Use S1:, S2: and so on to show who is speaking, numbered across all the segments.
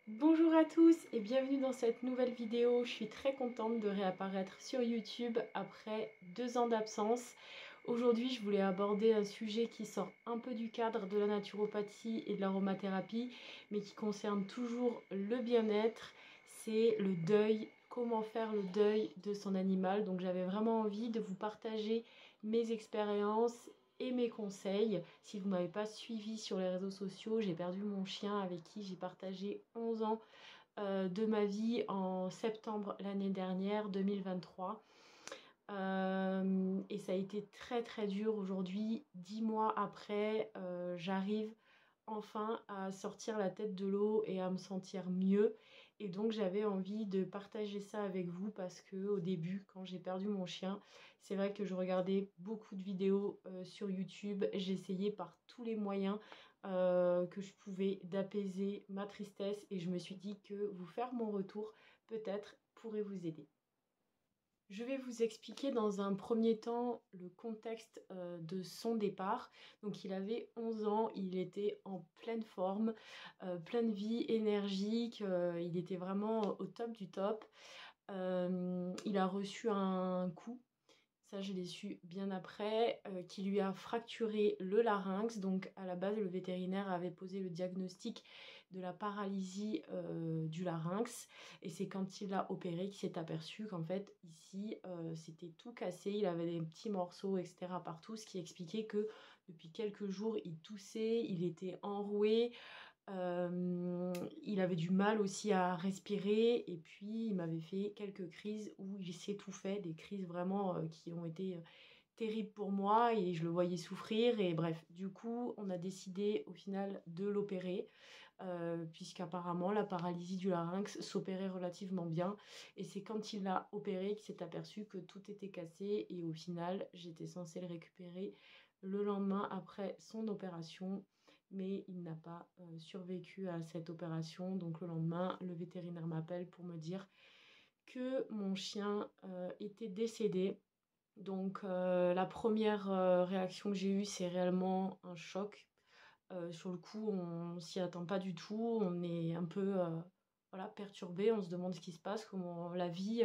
S1: Bonjour à tous et bienvenue dans cette nouvelle vidéo. Je suis très contente de réapparaître sur YouTube après 2 ans d'absence. Aujourd'hui, je voulais aborder un sujet qui sort un peu du cadre de la naturopathie et de l'aromathérapie, mais qui concerne toujours le bien-être. C'est le deuil, comment faire le deuil de son animal. Donc j'avais vraiment envie de vous partager mes expériences et mes conseils. Si vous ne m'avez pas suivi sur les réseaux sociaux, j'ai perdu mon chien avec qui j'ai partagé 11 ans de ma vie en septembre l'année dernière, 2023. Et ça a été très très dur aujourd'hui. 10 mois après, j'arrive enfin à sortir la tête de l'eau et à me sentir mieux. Et donc j'avais envie de partager ça avec vous parce que au début, quand j'ai perdu mon chien, c'est vrai que je regardais beaucoup de vidéos sur YouTube. J'essayais par tous les moyens que je pouvais d'apaiser ma tristesse et je me suis dit que vous faire mon retour peut-être pourrait vous aider. Je vais vous expliquer dans un premier temps le contexte de son départ. Donc il avait 11 ans, il était en pleine forme, pleine vie, énergique, il était vraiment au top du top. Il a reçu un coup, ça je l'ai su bien après, qui lui a fracturé le larynx. Donc à la base le vétérinaire avait posé le diagnostic de la paralysie du larynx et c'est quand il l'a opéré qu'il s'est aperçu qu'en fait ici c'était tout cassé, il avait des petits morceaux etc partout, ce qui expliquait que depuis quelques jours il toussait, il était enroué. Il avait du mal aussi à respirer et puis il m'avait fait quelques crises où il s'étouffait, des crises vraiment qui ont été terribles pour moi et je le voyais souffrir et bref, du coup on a décidé au final de l'opérer puisqu'apparemment la paralysie du larynx s'opérait relativement bien et c'est quand il l'a opéré qu'il s'est aperçu que tout était cassé et au final j'étais censée le récupérer le lendemain après son opération, mais il n'a pas survécu à cette opération. Donc le lendemain, le vétérinaire m'appelle pour me dire que mon chien était décédé. Donc la première réaction que j'ai eue, c'est réellement un choc. Sur le coup, on s'y attend pas du tout, on est un peu voilà, perturbé, on se demande ce qui se passe, comment la vie,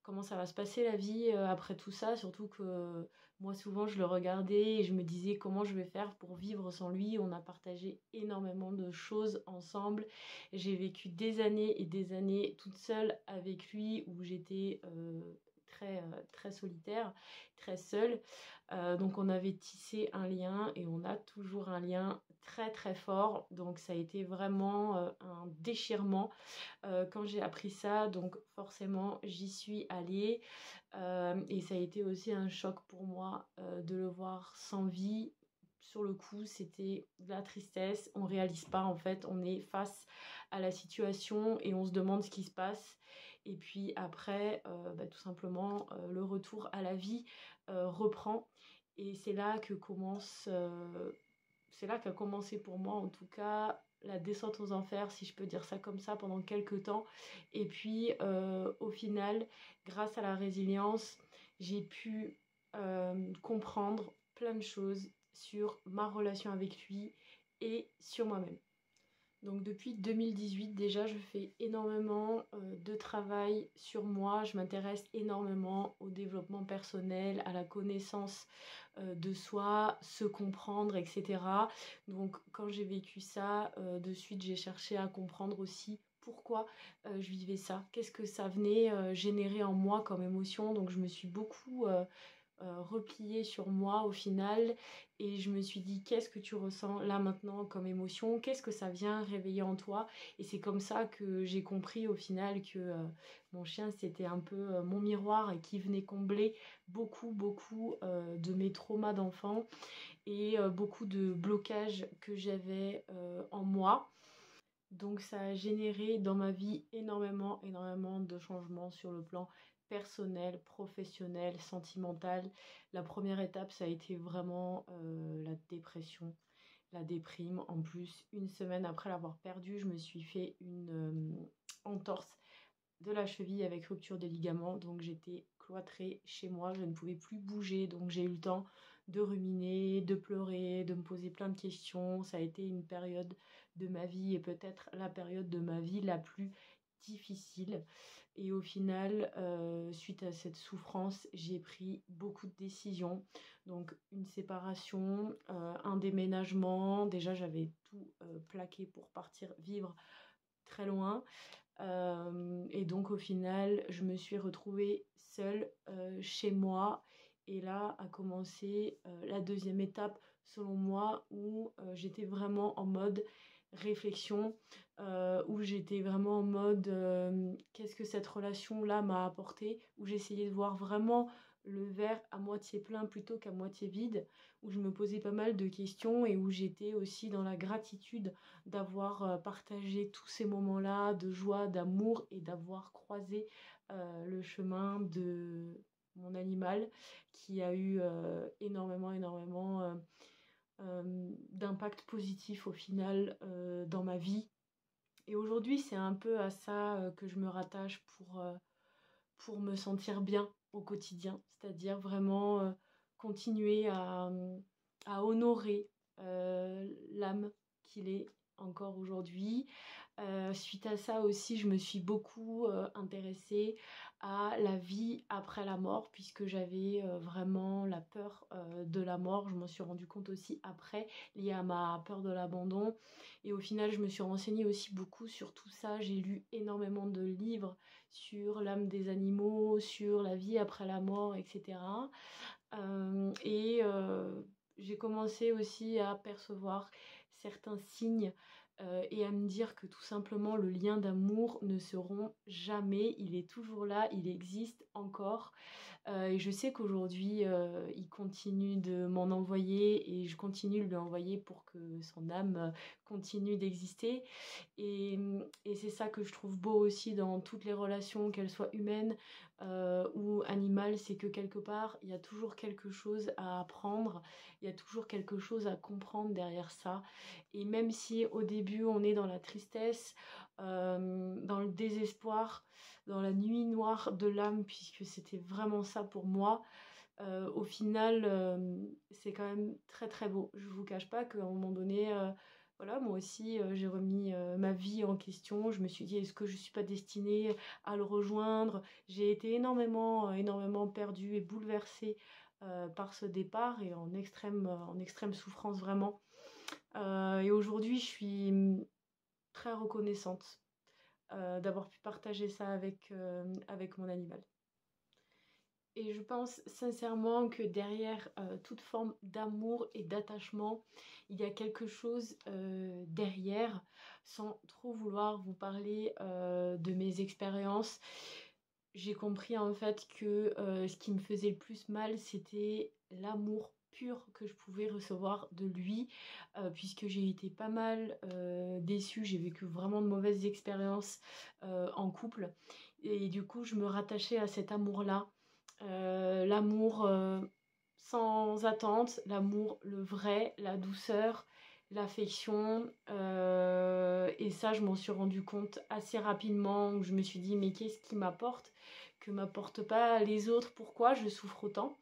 S1: comment ça va se passer la vie après tout ça, surtout que moi souvent je le regardais et je me disais comment je vais faire pour vivre sans lui. On a partagé énormément de choses ensemble. J'ai vécu des années et des années toute seule avec lui où j'étais très solitaire, très seule. Donc on avait tissé un lien et on a toujours un lien très très fort. Donc ça a été vraiment un déchirement quand j'ai appris ça, donc forcément j'y suis allée et ça a été aussi un choc pour moi de le voir sans vie. Sur le coup, c'était de la tristesse, on réalise pas en fait, on est face à la situation et on se demande ce qui se passe. Et puis après, tout simplement, le retour à la vie reprend et c'est là qu'a commencé pour moi en tout cas la descente aux enfers, si je peux dire ça comme ça, pendant quelques temps. Et puis au final, grâce à la résilience, j'ai pu comprendre plein de choses sur ma relation avec lui et sur moi-même. Donc depuis 2018 déjà je fais énormément de travail sur moi, je m'intéresse énormément au développement personnel, à la connaissance de soi, se comprendre, etc. Donc quand j'ai vécu ça, de suite j'ai cherché à comprendre aussi pourquoi je vivais ça, qu'est-ce que ça venait générer en moi comme émotion. Donc je me suis beaucoup repliée sur moi au final et je me suis dit qu'est-ce que tu ressens là maintenant comme émotion, qu'est-ce que ça vient réveiller en toi. Et c'est comme ça que j'ai compris au final que mon chien c'était un peu mon miroir et qui venait combler beaucoup de mes traumas d'enfant et beaucoup de blocages que j'avais en moi. Donc ça a généré dans ma vie énormément de changements sur le plan personnel, professionnel, sentimental. La première étape, ça a été vraiment la dépression, la déprime. En plus, une semaine après l'avoir perdu, je me suis fait une entorse de la cheville avec rupture des ligaments. Donc j'étais cloîtrée chez moi, je ne pouvais plus bouger. Donc j'ai eu le temps de ruminer, de pleurer, de me poser plein de questions. Ça a été une période de ma vie et peut-être la période de ma vie la plus difficile. Et au final, suite à cette souffrance, j'ai pris beaucoup de décisions. Donc une séparation, un déménagement. Déjà, j'avais tout plaqué pour partir vivre très loin. Et donc au final, je me suis retrouvée seule chez moi. Et là a commencé la deuxième étape, selon moi, où j'étais vraiment en mode réflexion, où j'étais vraiment en mode qu'est-ce que cette relation-là m'a apporté, où j'essayais de voir vraiment le verre à moitié plein plutôt qu'à moitié vide, où je me posais pas mal de questions et où j'étais aussi dans la gratitude d'avoir partagé tous ces moments-là de joie, d'amour et d'avoir croisé le chemin de mon animal qui a eu énormément d'impact positif au final dans ma vie. Et aujourd'hui, c'est un peu à ça que je me rattache pour me sentir bien au quotidien, c'est-à-dire vraiment continuer à honorer l'âme qu'il est encore aujourd'hui. Suite à ça aussi, je me suis beaucoup intéressée à la vie après la mort, puisque j'avais vraiment la peur de la mort. Je m'en suis rendu compte aussi après, lié à ma peur de l'abandon. Et au final, je me suis renseignée aussi beaucoup sur tout ça. J'ai lu énormément de livres sur l'âme des animaux, sur la vie après la mort, etc. J'ai commencé aussi à percevoir certains signes et à me dire que tout simplement le lien d'amour ne se rompt jamais, il est toujours là, il existe encore. Et je sais qu'aujourd'hui, il continue de m'en envoyer et je continue de lui envoyer pour que son âme continue d'exister. Et c'est ça que je trouve beau aussi dans toutes les relations, qu'elles soient humaines ou animales, c'est que quelque part, il y a toujours quelque chose à apprendre, il y a toujours quelque chose à comprendre derrière ça. Et même si au début, on est dans la tristesse, dans le désespoir, dans la nuit noire de l'âme, puisque c'était vraiment ça pour moi, au final, c'est quand même très très beau. Je vous cache pas qu'à un moment donné, voilà, moi aussi, j'ai remis ma vie en question. Je me suis dit, est-ce que je suis pas destinée à le rejoindre? J'ai été énormément perdue et bouleversée par ce départ et en extrême souffrance vraiment. Et aujourd'hui, je suis très reconnaissante d'avoir pu partager ça avec mon animal. Et je pense sincèrement que derrière toute forme d'amour et d'attachement, il y a quelque chose derrière, sans trop vouloir vous parler de mes expériences. J'ai compris en fait que ce qui me faisait le plus mal, c'était l'amour pur que je pouvais recevoir de lui, puisque j'ai été pas mal déçue, j'ai vécu vraiment de mauvaises expériences en couple. Et du coup, je me rattachais à cet amour-là. L'amour sans attente, l'amour le vrai, la douceur, l'affection. Et ça, je m'en suis rendu compte assez rapidement, où je me suis dit, mais qu'est-ce qui m'apporte, que m'apportent pas les autres, pourquoi je souffre autant?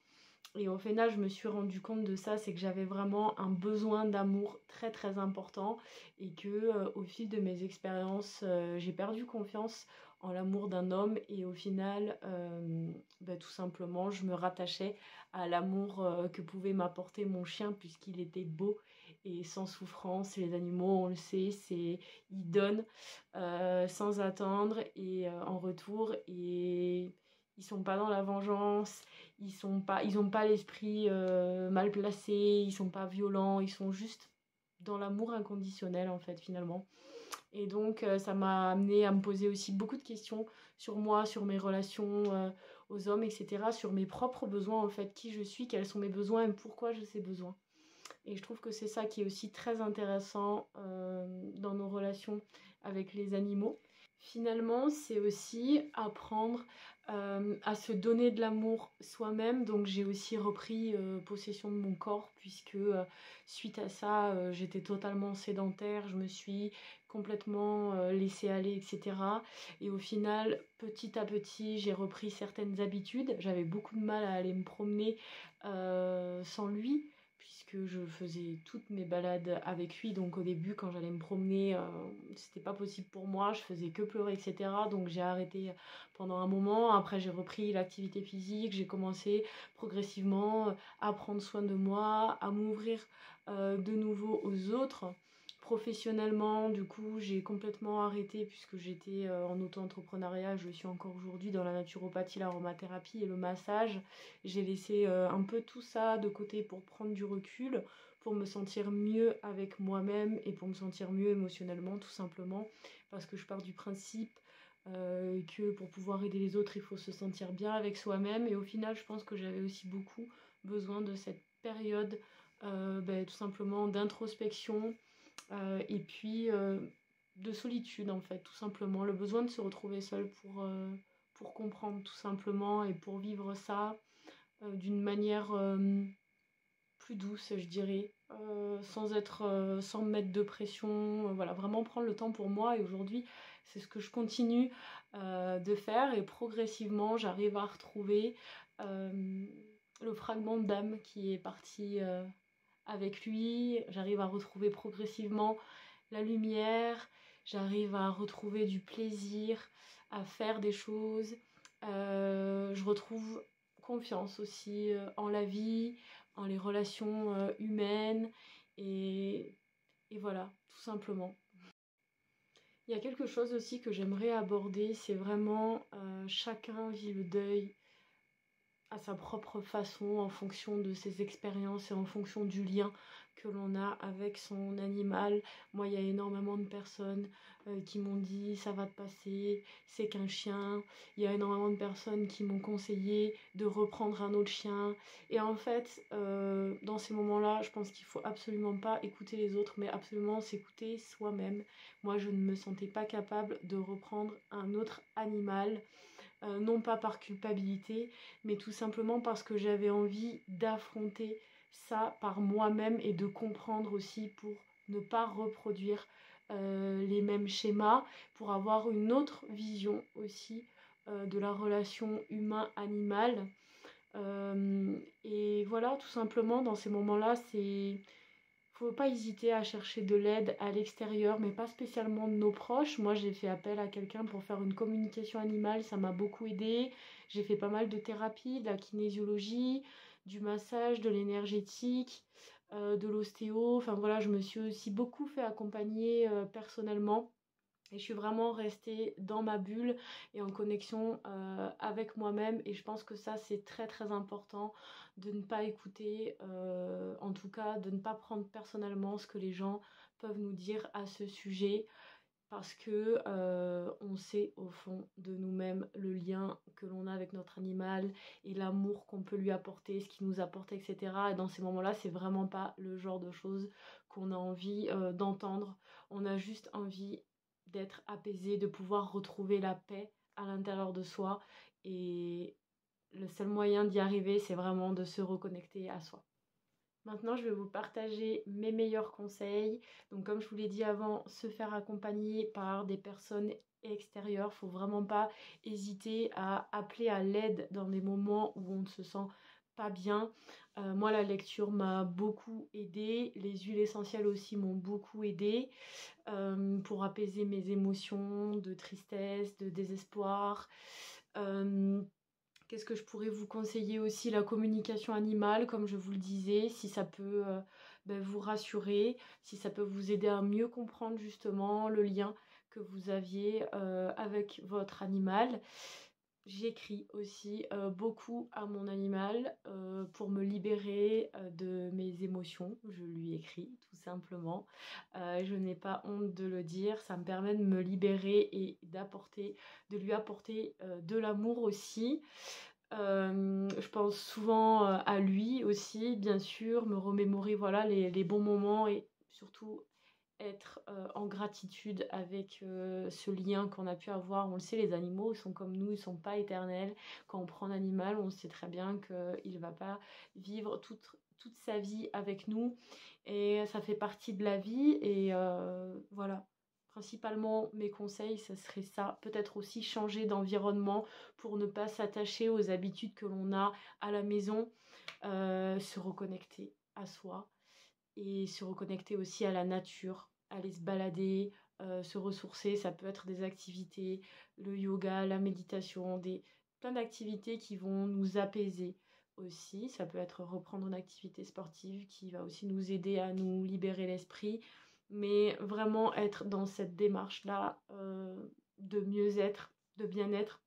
S1: Et au final, je me suis rendu compte de ça, c'est que j'avais vraiment un besoin d'amour très très important et que au fil de mes expériences, j'ai perdu confiance en l'amour d'un homme et au final, tout simplement, je me rattachais à l'amour que pouvait m'apporter mon chien puisqu'il était beau et sans souffrance. Les animaux, on le sait, ils donnent sans attendre et en retour et ils sont pas dans la vengeance. Ils ont pas l'esprit mal placé, ils sont pas violents, ils sont juste dans l'amour inconditionnel en fait finalement. Et donc ça m'a amené à me poser aussi beaucoup de questions sur moi, sur mes relations aux hommes, etc. Sur mes propres besoins en fait, qui je suis, quels sont mes besoins et pourquoi j'ai ces besoins. Et je trouve que c'est ça qui est aussi très intéressant dans nos relations avec les animaux. Finalement, c'est aussi apprendre à se donner de l'amour soi-même. Donc j'ai aussi repris possession de mon corps puisque suite à ça, j'étais totalement sédentaire. Je me suis complètement laissée aller, etc. Et au final, petit à petit, j'ai repris certaines habitudes. J'avais beaucoup de mal à aller me promener sans lui puisque puisque je faisais toutes mes balades avec lui. Donc au début, quand j'allais me promener, c'était pas possible pour moi, je faisais que pleurer, etc. Donc j'ai arrêté pendant un moment. Après, j'ai repris l'activité physique, j'ai commencé progressivement à prendre soin de moi, à m'ouvrir de nouveau aux autres. Professionnellement, du coup, j'ai complètement arrêté puisque j'étais en auto-entrepreneuriat. Je suis encore aujourd'hui dans la naturopathie, l'aromathérapie et le massage. J'ai laissé un peu tout ça de côté pour prendre du recul, pour me sentir mieux avec moi-même et pour me sentir mieux émotionnellement, tout simplement. Parce que je pars du principe que pour pouvoir aider les autres, il faut se sentir bien avec soi-même. Et au final, je pense que j'avais aussi beaucoup besoin de cette période tout simplement d'introspection et puis de solitude en fait, tout simplement. Le besoin de se retrouver seul pour comprendre tout simplement et pour vivre ça d'une manière plus douce, je dirais, sans me mettre de pression. Voilà, vraiment prendre le temps pour moi. Et aujourd'hui, c'est ce que je continue de faire. Et progressivement, j'arrive à retrouver le fragment d'âme qui est parti avec lui. J'arrive à retrouver progressivement la lumière. J'arrive à retrouver du plaisir, à faire des choses. Je retrouve confiance aussi en la vie, en les relations humaines et, et voilà, tout simplement. Il y a quelque chose aussi que j'aimerais aborder, c'est vraiment chacun vit le deuil à sa propre façon, en fonction de ses expériences et en fonction du lien que l'on a avec son animal. Moi, il y a énormément de personnes qui m'ont dit ça va te passer, c'est qu'un chien. Il y a énormément de personnes qui m'ont conseillé de reprendre un autre chien. Et en fait, dans ces moments-là, je pense qu'il faut absolument pas écouter les autres, mais absolument s'écouter soi-même. Moi, je ne me sentais pas capable de reprendre un autre animal. Non pas par culpabilité, mais tout simplement parce que j'avais envie d'affronter ça par moi-même et de comprendre aussi pour ne pas reproduire les mêmes schémas, pour avoir une autre vision aussi de la relation humain-animal. Et voilà, tout simplement, dans ces moments-là, faut pas hésiter à chercher de l'aide à l'extérieur, mais pas spécialement de nos proches. Moi, j'ai fait appel à quelqu'un pour faire une communication animale, ça m'a beaucoup aidé. J'ai fait pas mal de thérapie, de la kinésiologie, du massage, de l'énergétique, de l'ostéo. Enfin voilà, je me suis aussi beaucoup fait accompagner personnellement. Et je suis vraiment restée dans ma bulle et en connexion avec moi-même. Et je pense que ça, c'est très très important de ne pas écouter, en tout cas de ne pas prendre personnellement ce que les gens peuvent nous dire à ce sujet. Parce que on sait au fond de nous-mêmes le lien que l'on a avec notre animal et l'amour qu'on peut lui apporter, ce qu'il nous apporte, etc. Et dans ces moments-là, c'est vraiment pas le genre de choses qu'on a envie d'entendre. On a juste envie d'être apaisé, de pouvoir retrouver la paix à l'intérieur de soi. Et le seul moyen d'y arriver, c'est vraiment de se reconnecter à soi. Maintenant, je vais vous partager mes meilleurs conseils. Donc, comme je vous l'ai dit avant, se faire accompagner par des personnes extérieures. Faut vraiment pas hésiter à appeler à l'aide dans des moments où on ne se sent pas bien. Moi, la lecture m'a beaucoup aidée. Les huiles essentielles aussi m'ont beaucoup aidée pour apaiser mes émotions de tristesse, de désespoir. Qu'est-ce que je pourrais vous conseiller aussi? La communication animale, comme je vous le disais, si ça peut vous rassurer, si ça peut vous aider à mieux comprendre justement le lien que vous aviez avec votre animal. J'écris aussi beaucoup à mon animal pour me libérer de mes émotions. Je lui écris tout simplement. Je n'ai pas honte de le dire. Ça me permet de me libérer et de lui apporter de l'amour aussi. Je pense souvent à lui aussi, bien sûr, me remémorer voilà, les bons moments et surtout être en gratitude avec ce lien qu'on a pu avoir. On le sait, les animaux sont comme nous, ils sont pas éternels. Quand on prend un animal, on sait très bien qu'il va pas vivre toute sa vie avec nous et ça fait partie de la vie et voilà. Principalement, mes conseils, ce serait ça. Peut-être aussi changer d'environnement pour ne pas s'attacher aux habitudes que l'on a à la maison, se reconnecter à soi et se reconnecter aussi à la nature, aller se balader, se ressourcer. Ça peut être des activités, le yoga, la méditation, plein d'activités qui vont nous apaiser aussi. Ça peut être reprendre une activité sportive qui va aussi nous aider à nous libérer l'esprit, mais vraiment être dans cette démarche-là, de mieux-être, de bien-être.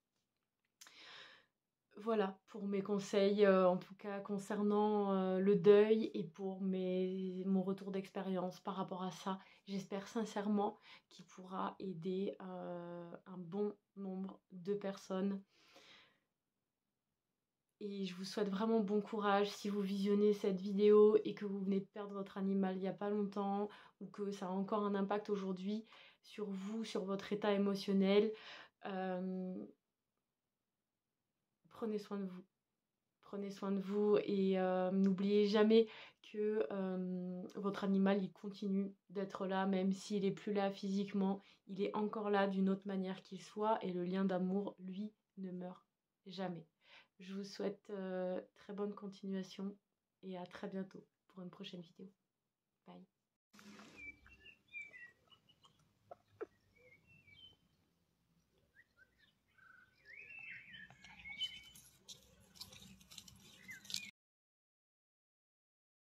S1: Voilà pour mes conseils, en tout cas concernant, le deuil et pour mon retour d'expérience par rapport à ça. J'espère sincèrement qu'il pourra aider, un bon nombre de personnes et je vous souhaite vraiment bon courage si vous visionnez cette vidéo et que vous venez de perdre votre animal il y a pas longtemps ou que ça a encore un impact aujourd'hui sur vous, sur votre état émotionnel. Hem, Prenez soin de vous. Prenez soin de vous et n'oubliez jamais que, votre animal, il continue d'être là, même s'il est plus là physiquement, il est encore là d'une autre manière qu'il soit et le lien d'amour, lui, ne meurt jamais. Je vous souhaite, très bonne continuation et à très bientôt pour une prochaine vidéo. Bye.